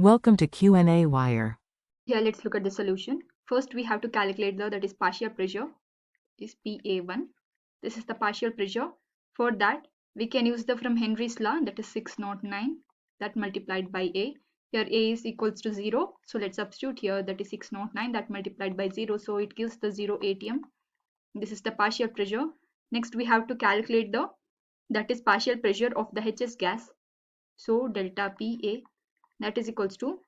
Welcome to qnawire. Here let's look at the solution. First we have to calculate that is partial pressure is PA1. This is the partial pressure. For that we can use the from Henry's law, that is 609, that multiplied by A. Here A is equals to 0, so let's substitute here, that is 609, that multiplied by 0, so it gives the 0 atm. This is the partial pressure. Next we have to calculate that is partial pressure of the HS gas. So delta PA, that is equals to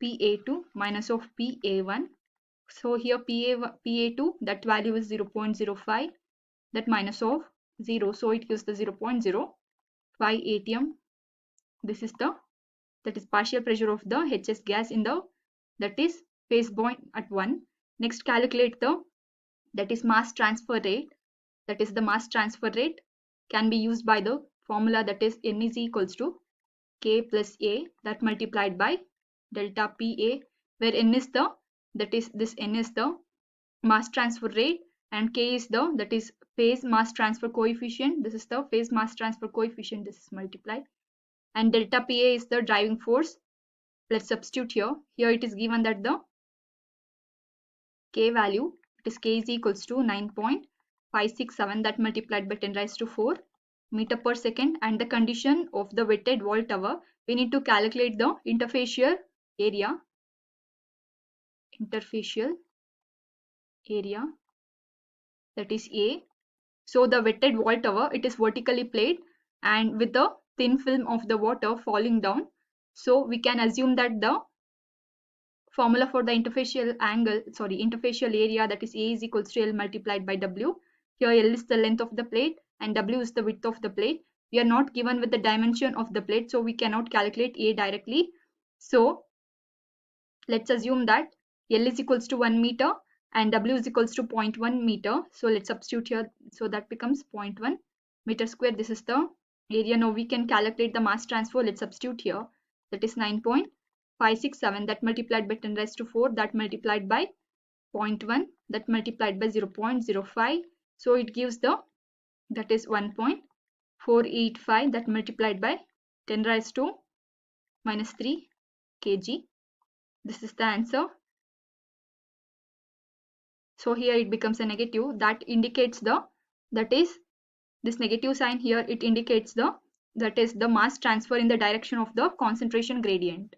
PA2 minus of PA1. So here PA2, that value is 0.05, that minus of 0, so it gives the 0.05 atm. This is that is partial pressure of the HS gas in that is phase point at 1. Next calculate that is mass transfer rate. That is the mass transfer rate can be used by the formula, that is N is equals to K plus A, that multiplied by delta PA, where N is this N is the mass transfer rate and K is that is phase mass transfer coefficient. This is the phase mass transfer coefficient. This is multiplied, and delta PA is the driving force. Let's substitute here. Here it is given that the K value, it is K is equals to 9.567, that multiplied by 10 raised to 4 meter per second, and the condition of the wetted wall tower, we need to calculate the interfacial area. That is A. So the wetted wall tower, it is vertically placed and with a thin film of the water falling down. So we can assume that the formula for the interfacial area, that is A is equals to L multiplied by W. Here L is the length of the plate and W is the width of the plate. We are not given with the dimension of the plate, so we cannot calculate A directly. So let's assume that L is equals to 1 meter and W is equals to 0.1 meter. So let's substitute here. So that becomes 0.1 meter square. This is the area. Now we can calculate the mass transfer. Let's substitute here. That is 9.567, that multiplied by 10 raised to 4, that multiplied by 0.1, that multiplied by 0.05. So it gives that is 1.485, that multiplied by 10 raised to minus 3 kg. This is the answer. So here it becomes a negative, that indicates that is this negative sign here, it indicates that is the mass transfer in the direction of the concentration gradient.